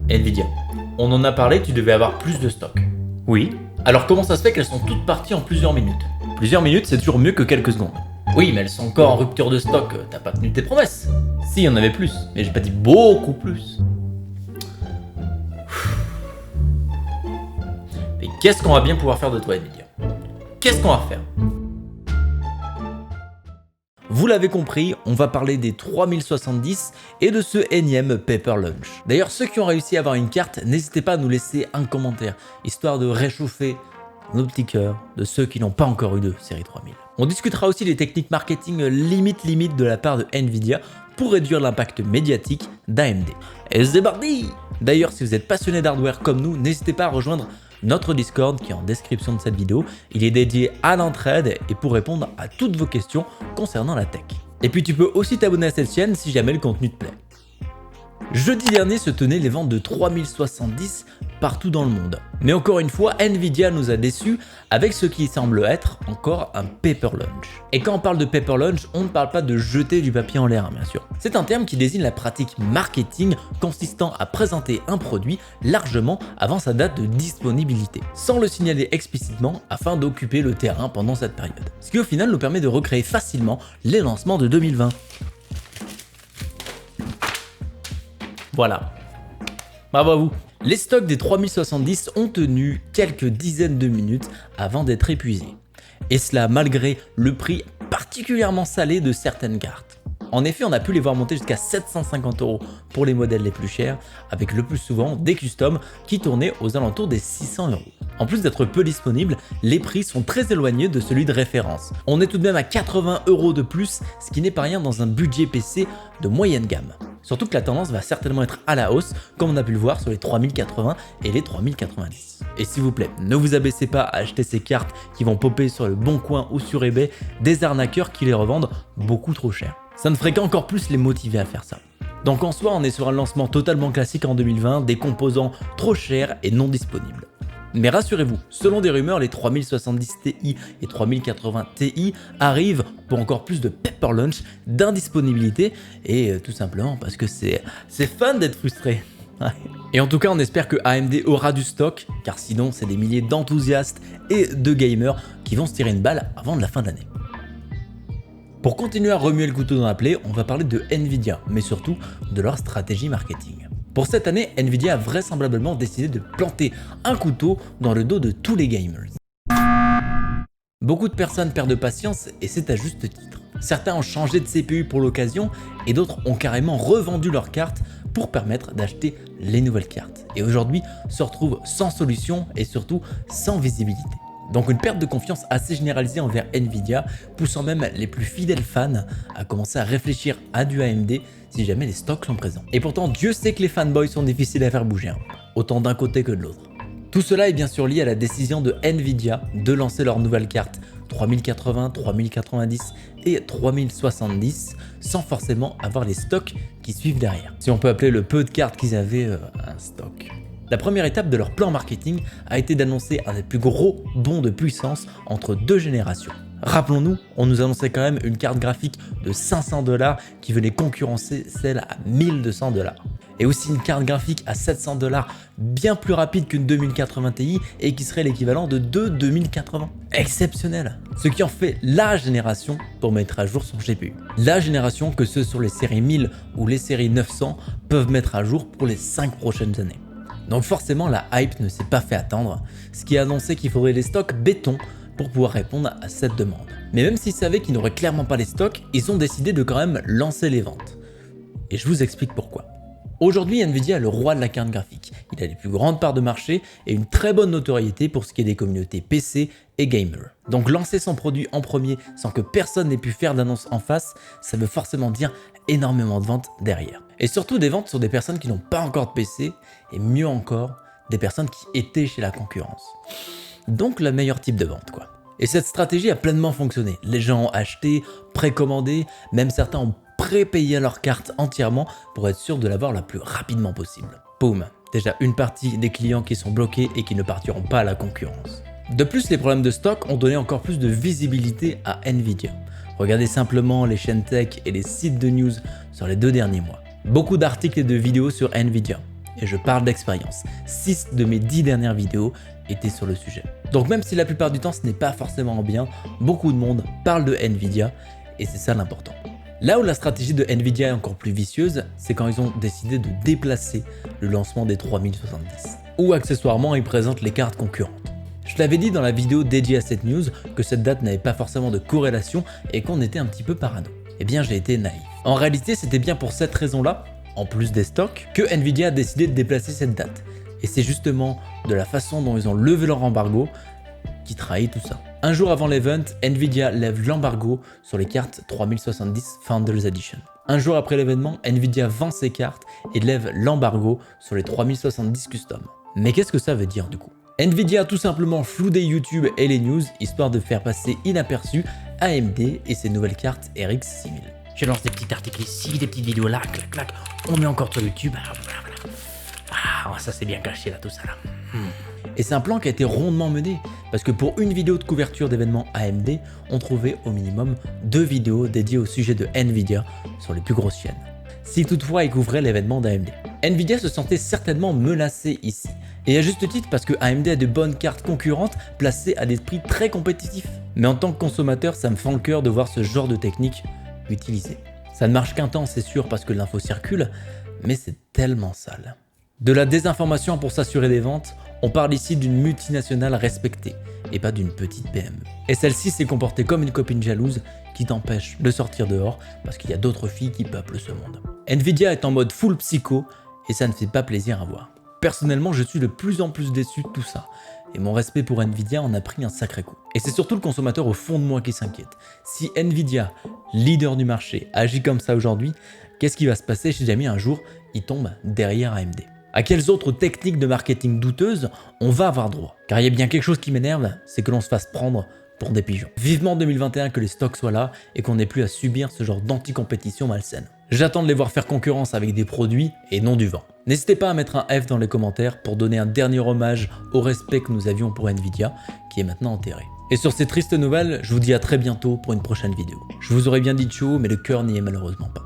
Nvidia. On en a parlé, tu devais avoir plus de stock. Oui. Alors comment ça se fait qu'elles sont toutes parties en plusieurs minutes? Plusieurs minutes, c'est toujours mieux que quelques secondes. Oui, mais elles sont encore en rupture de stock, t'as pas tenu tes promesses. Si, il y en avait plus, mais j'ai pas dit beaucoup plus. Mais qu'est-ce qu'on va bien pouvoir faire de toi, Nvidia? Qu'est-ce qu'on va faire? Vous l'avez compris, on va parler des 3070 et de ce énième Paper Lunch. D'ailleurs, ceux qui ont réussi à avoir une carte, n'hésitez pas à nous laisser un commentaire, histoire de réchauffer nos petits cœurs de ceux qui n'ont pas encore eu de série 3000. On discutera aussi des techniques marketing limite de la part de Nvidia pour réduire l'impact médiatique d'AMD. Et c'est parti! D'ailleurs, si vous êtes passionné d'hardware comme nous, n'hésitez pas à rejoindre notre Discord qui est en description de cette vidéo. Il est dédié à l'entraide et pour répondre à toutes vos questions concernant la tech. Et puis tu peux aussi t'abonner à cette chaîne si jamais le contenu te plaît. Jeudi dernier se tenaient les ventes de 3070 partout dans le monde. Mais encore une fois, Nvidia nous a déçus avec ce qui semble être encore un paper lunch. Et quand on parle de paper lunch, on ne parle pas de jeter du papier en l'air, bien sûr. C'est un terme qui désigne la pratique marketing consistant à présenter un produit largement avant sa date de disponibilité, sans le signaler explicitement afin d'occuper le terrain pendant cette période. Ce qui au final nous permet de recréer facilement les lancements de 2020. Voilà. Bravo à vous. Les stocks des 3070 ont tenu quelques dizaines de minutes avant d'être épuisés. Et cela malgré le prix particulièrement salé de certaines cartes. En effet, on a pu les voir monter jusqu'à 750 € pour les modèles les plus chers, avec le plus souvent des customs qui tournaient aux alentours des 600 €. En plus d'être peu disponibles, les prix sont très éloignés de celui de référence. On est tout de même à 80 € de plus, ce qui n'est pas rien dans un budget PC de moyenne gamme. Surtout que la tendance va certainement être à la hausse, comme on a pu le voir sur les 3080 et les 3090. Et s'il vous plaît, ne vous abaissez pas à acheter ces cartes qui vont popper sur le Bon Coin ou sur eBay, des arnaqueurs qui les revendent beaucoup trop cher. Ça ne ferait qu'encore plus les motiver à faire ça. Donc en soi, on est sur un lancement totalement classique en 2020, des composants trop chers et non disponibles. Mais rassurez-vous, selon des rumeurs, les 3070 Ti et 3080 Ti arrivent pour encore plus de paper lunch, d'indisponibilité et tout simplement parce que c'est fun d'être frustré. Et en tout cas, on espère que AMD aura du stock, car sinon c'est des milliers d'enthousiastes et de gamers qui vont se tirer une balle avant de la fin de l'année. Pour continuer à remuer le couteau dans la plaie, on va parler de Nvidia, mais surtout de leur stratégie marketing. Pour cette année, Nvidia a vraisemblablement décidé de planter un couteau dans le dos de tous les gamers. Beaucoup de personnes perdent patience et c'est à juste titre. Certains ont changé de CPU pour l'occasion et d'autres ont carrément revendu leurs cartes pour permettre d'acheter les nouvelles cartes. Et aujourd'hui, se retrouvent sans solution et surtout sans visibilité. Donc une perte de confiance assez généralisée envers Nvidia, poussant même les plus fidèles fans à commencer à réfléchir à du AMD si jamais les stocks sont présents. Et pourtant, Dieu sait que les fanboys sont difficiles à faire bouger, autant d'un côté que de l'autre. Tout cela est bien sûr lié à la décision de Nvidia de lancer leurs nouvelles cartes 3080, 3090 et 3070 sans forcément avoir les stocks qui suivent derrière. Si on peut appeler le peu de cartes qu'ils avaient un stock. La première étape de leur plan marketing a été d'annoncer un des plus gros bonds de puissance entre deux générations. Rappelons-nous, on nous annonçait quand même une carte graphique de 500 $ qui venait concurrencer celle à 1200 $. Et aussi une carte graphique à 700 $ bien plus rapide qu'une 2080 Ti et qui serait l'équivalent de deux 2080. Exceptionnel! Ce qui en fait la génération pour mettre à jour son GPU. La génération que ceux sur les séries 1000 ou les séries 900 peuvent mettre à jour pour les 5 prochaines années. Donc forcément la hype ne s'est pas fait attendre, ce qui a annoncé qu'il faudrait des stocks béton pour pouvoir répondre à cette demande. Mais même s'ils savaient qu'ils n'auraient clairement pas les stocks, ils ont décidé de quand même lancer les ventes. Et je vous explique pourquoi. Aujourd'hui, Nvidia est le roi de la carte graphique. Il a les plus grandes parts de marché et une très bonne notoriété pour ce qui est des communautés PC et gamer. Donc lancer son produit en premier sans que personne n'ait pu faire d'annonce en face, ça veut forcément dire énormément de ventes derrière. Et surtout des ventes sur des personnes qui n'ont pas encore de PC et mieux encore, des personnes qui étaient chez la concurrence. Donc le meilleur type de vente quoi. Et cette stratégie a pleinement fonctionné. Les gens ont acheté, précommandé, même certains ont prépayé leur carte entièrement pour être sûr de l'avoir la plus rapidement possible. Boum, déjà une partie des clients qui sont bloqués et qui ne partiront pas à la concurrence. De plus, les problèmes de stock ont donné encore plus de visibilité à Nvidia. Regardez simplement les chaînes tech et les sites de news sur les 2 derniers mois. Beaucoup d'articles et de vidéos sur Nvidia. et je parle d'expérience. 6 de mes 10 dernières vidéos étaient sur le sujet. Donc même si la plupart du temps ce n'est pas forcément bien, beaucoup de monde parle de Nvidia et c'est ça l'important. Là où la stratégie de Nvidia est encore plus vicieuse, c'est quand ils ont décidé de déplacer le lancement des 3070. Ou accessoirement ils présentent les cartes concurrentes. Je l'avais dit dans la vidéo dédiée à cette news que cette date n'avait pas forcément de corrélation et qu'on était un petit peu parano. Eh bien j'ai été naïf. En réalité c'était bien pour cette raison-là, en plus des stocks, que Nvidia a décidé de déplacer cette date. Et c'est justement de la façon dont ils ont levé leur embargo qui trahit tout ça. Un jour avant l'event, Nvidia lève l'embargo sur les cartes 3070 Founders Edition. Un jour après l'événement, Nvidia vend ses cartes et lève l'embargo sur les 3070 Custom. Mais qu'est-ce que ça veut dire du coup? Nvidia a tout simplement floudé YouTube et les news histoire de faire passer inaperçu AMD et ses nouvelles cartes RX 6000. Je lance des petits articles ici, des petites vidéos là, clac clac. On met encore sur YouTube. Ah, ça c'est bien caché là, tout ça là. Et c'est un plan qui a été rondement mené, parce que pour une vidéo de couverture d'événements AMD, on trouvait au minimum 2 vidéos dédiées au sujet de Nvidia sur les plus grosses chaînes. Si toutefois ils couvraient l'événement d'AMD. Nvidia se sentait certainement menacé ici, et à juste titre parce que AMD a de bonnes cartes concurrentes placées à des prix très compétitifs. Mais en tant que consommateur, ça me fend le cœur de voir ce genre de technique utilisée. Ça ne marche qu'un temps, c'est sûr, parce que l'info circule, mais c'est tellement sale. De la désinformation pour s'assurer des ventes, on parle ici d'une multinationale respectée et pas d'une petite PME. Et celle-ci s'est comportée comme une copine jalouse qui t'empêche de sortir dehors parce qu'il y a d'autres filles qui peuplent ce monde. Nvidia est en mode full psycho et ça ne fait pas plaisir à voir. Personnellement, je suis de plus en plus déçu de tout ça et mon respect pour Nvidia en a pris un sacré coup. Et c'est surtout le consommateur au fond de moi qui s'inquiète. Si Nvidia, leader du marché, agit comme ça aujourd'hui, qu'est-ce qui va se passer si jamais un jour il tombe derrière AMD? À quelles autres techniques de marketing douteuses on va avoir droit? Car il y a bien quelque chose qui m'énerve, c'est que l'on se fasse prendre pour des pigeons. Vivement 2021 que les stocks soient là et qu'on n'ait plus à subir ce genre d'anti-compétition malsaine. J'attends de les voir faire concurrence avec des produits et non du vent. N'hésitez pas à mettre un F dans les commentaires pour donner un dernier hommage au respect que nous avions pour Nvidia, qui est maintenant enterré. Et sur ces tristes nouvelles, je vous dis à très bientôt pour une prochaine vidéo. Je vous aurais bien dit ciao, mais le cœur n'y est malheureusement pas.